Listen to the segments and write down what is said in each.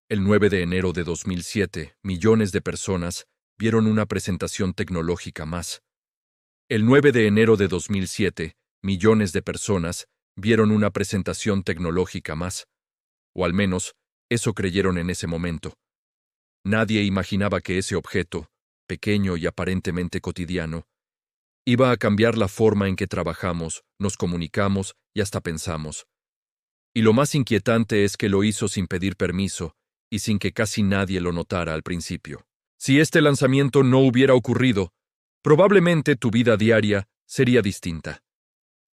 El 9 de enero de 2007, millones de personas vieron una presentación tecnológica más. El 9 de enero de 2007, millones de personas vieron una presentación tecnológica más. O al menos, eso creyeron en ese momento. Nadie imaginaba que ese objeto, pequeño y aparentemente cotidiano, iba a cambiar la forma en que trabajamos, nos comunicamos y hasta pensamos. Y lo más inquietante es que lo hizo sin pedir permiso y sin que casi nadie lo notara al principio. Si este lanzamiento no hubiera ocurrido, probablemente tu vida diaria sería distinta.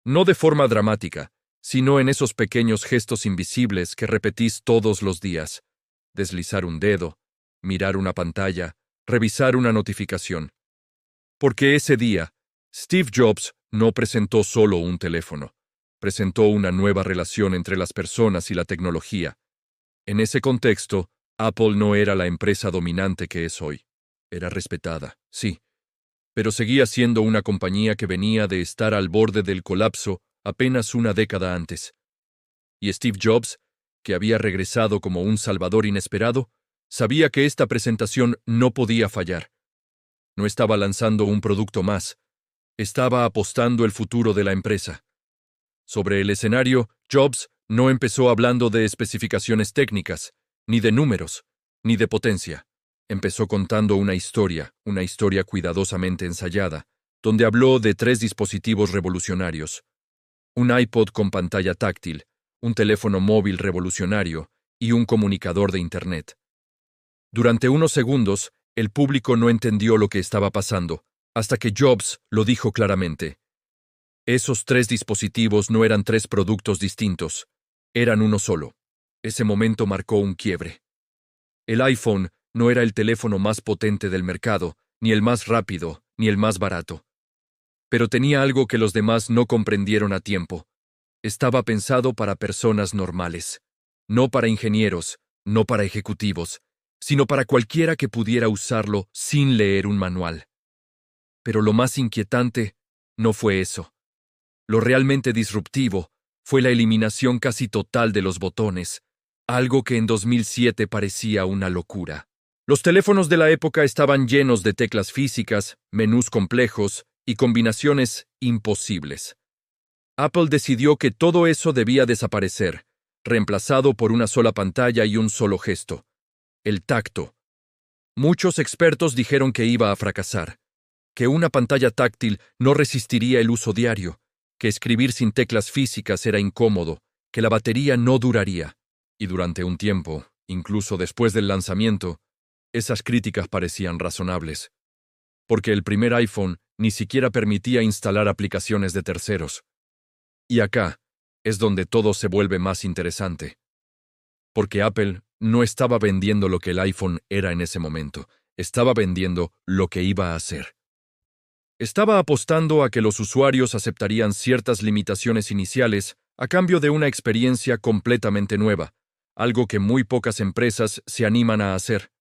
No de forma dramática, sino en esos pequeños gestos invisibles que repetís todos los días. Deslizar un dedo, mirar una pantalla, revisar una notificación. Porque ese día, Steve Jobs no presentó solo un teléfono, presentó una nueva relación entre las personas y la tecnología. En ese contexto, Apple no era la empresa dominante que es hoy. Era respetada, sí, pero seguía siendo una compañía que venía de estar al borde del colapso apenas una década antes. Y Steve Jobs, que había regresado como un salvador inesperado, sabía que esta presentación no podía fallar. No estaba lanzando un producto más, estaba apostando el futuro de la empresa. Sobre el escenario, Jobs no empezó hablando de especificaciones técnicas, ni de números, ni de potencia. Empezó contando una historia cuidadosamente ensayada, donde habló de 3 dispositivos revolucionarios: un iPod con pantalla táctil, un teléfono móvil revolucionario y un comunicador de Internet. Durante unos segundos, el público no entendió lo que estaba pasando, hasta que Jobs lo dijo claramente. Esos 3 dispositivos no eran 3 productos distintos, eran uno solo. Ese momento marcó un quiebre. El iPhone no era el teléfono más potente del mercado, ni el más rápido, ni el más barato. Pero tenía algo que los demás no comprendieron a tiempo. Estaba pensado para personas normales, no para ingenieros, no para ejecutivos, sino para cualquiera que pudiera usarlo sin leer un manual. Pero lo más inquietante no fue eso. Lo realmente disruptivo fue la eliminación casi total de los botones, algo que en 2007 parecía una locura. Los teléfonos de la época estaban llenos de teclas físicas, menús complejos y combinaciones imposibles. Apple decidió que todo eso debía desaparecer, reemplazado por una sola pantalla y un solo gesto: el tacto. Muchos expertos dijeron que iba a fracasar, que una pantalla táctil no resistiría el uso diario, que escribir sin teclas físicas era incómodo, que la batería no duraría. Y durante un tiempo, incluso después del lanzamiento, esas críticas parecían razonables, porque el primer iPhone ni siquiera permitía instalar aplicaciones de terceros. Y acá es donde todo se vuelve más interesante, porque Apple no estaba vendiendo lo que el iPhone era en ese momento, estaba vendiendo lo que iba a hacer. Estaba apostando a que los usuarios aceptarían ciertas limitaciones iniciales a cambio de una experiencia completamente nueva, algo que muy pocas empresas se animan a hacer.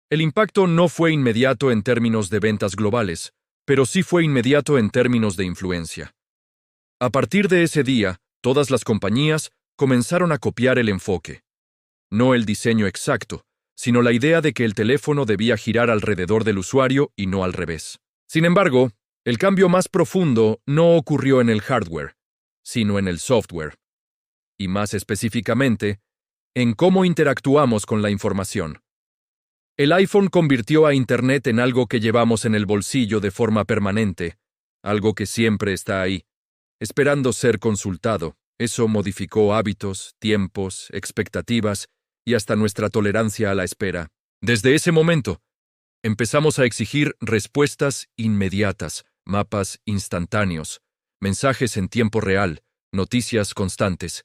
El impacto no fue inmediato en términos de ventas globales, pero sí fue inmediato en términos de influencia. A partir de ese día, todas las compañías comenzaron a copiar el enfoque. No el diseño exacto, sino la idea de que el teléfono debía girar alrededor del usuario y no al revés. Sin embargo, el cambio más profundo no ocurrió en el hardware, sino en el software, y más específicamente, en cómo interactuamos con la información. El iPhone convirtió a Internet en algo que llevamos en el bolsillo de forma permanente, algo que siempre está ahí, esperando ser consultado. Eso modificó hábitos, tiempos, expectativas y hasta nuestra tolerancia a la espera. Desde ese momento, empezamos a exigir respuestas inmediatas, mapas instantáneos, mensajes en tiempo real, noticias constantes.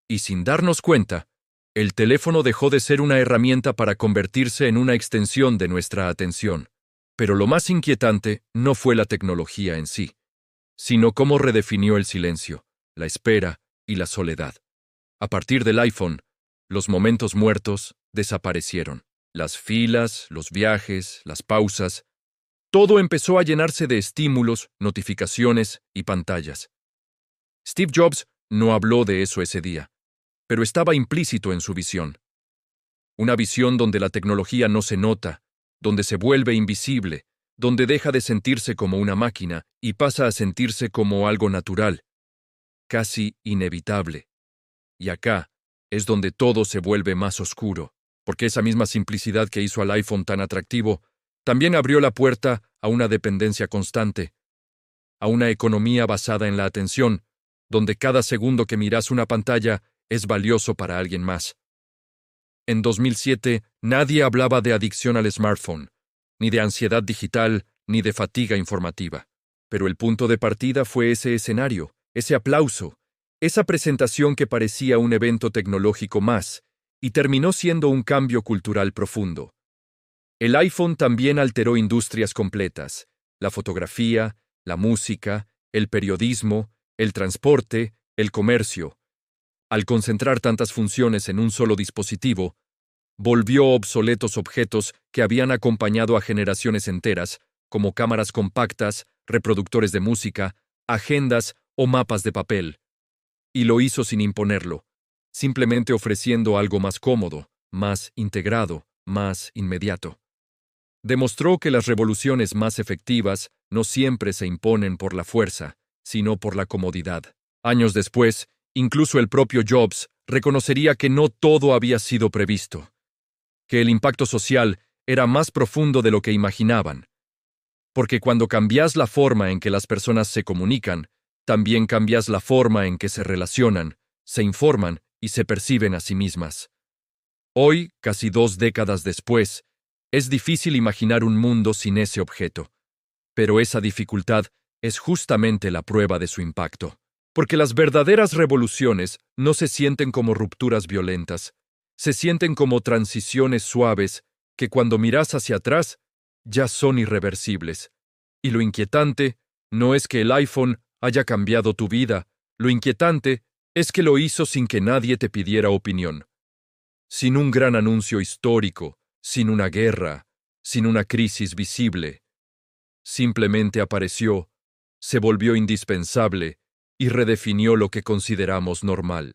Y sin darnos cuenta, el teléfono dejó de ser una herramienta para convertirse en una extensión de nuestra atención. Pero lo más inquietante no fue la tecnología en sí, sino cómo redefinió el silencio, la espera y la soledad. A partir del iPhone, los momentos muertos desaparecieron. Las filas, los viajes, las pausas, todo empezó a llenarse de estímulos, notificaciones y pantallas. Steve Jobs no habló de eso ese día, pero estaba implícito en su visión. Una visión donde la tecnología no se nota, donde se vuelve invisible, donde deja de sentirse como una máquina y pasa a sentirse como algo natural, casi inevitable. Y acá es donde todo se vuelve más oscuro, porque esa misma simplicidad que hizo al iPhone tan atractivo también abrió la puerta a una dependencia constante, a una economía basada en la atención, donde cada segundo que miras una pantalla es valioso para alguien más. En 2007, nadie hablaba de adicción al smartphone, ni de ansiedad digital, ni de fatiga informativa. Pero el punto de partida fue ese escenario, ese aplauso, esa presentación que parecía un evento tecnológico más, y terminó siendo un cambio cultural profundo. El iPhone también alteró industrias completas: la fotografía, la música, el periodismo, el transporte, el comercio. Al concentrar tantas funciones en un solo dispositivo, volvió obsoletos objetos que habían acompañado a generaciones enteras, como cámaras compactas, reproductores de música, agendas o mapas de papel. Y lo hizo sin imponerlo, simplemente ofreciendo algo más cómodo, más integrado, más inmediato. Demostró que las revoluciones más efectivas no siempre se imponen por la fuerza, sino por la comodidad. Años después, incluso el propio Jobs reconocería que no todo había sido previsto, que el impacto social era más profundo de lo que imaginaban. Porque cuando cambias la forma en que las personas se comunican, también cambias la forma en que se relacionan, se informan y se perciben a sí mismas. Hoy, casi 2 décadas después, es difícil imaginar un mundo sin ese objeto. Pero esa dificultad es justamente la prueba de su impacto. Porque las verdaderas revoluciones no se sienten como rupturas violentas, se sienten como transiciones suaves que cuando miras hacia atrás ya son irreversibles. Y lo inquietante no es que el iPhone haya cambiado tu vida, lo inquietante es que lo hizo sin que nadie te pidiera opinión. Sin un gran anuncio histórico, sin una guerra, sin una crisis visible. Simplemente apareció, se volvió indispensable y redefinió lo que consideramos normal.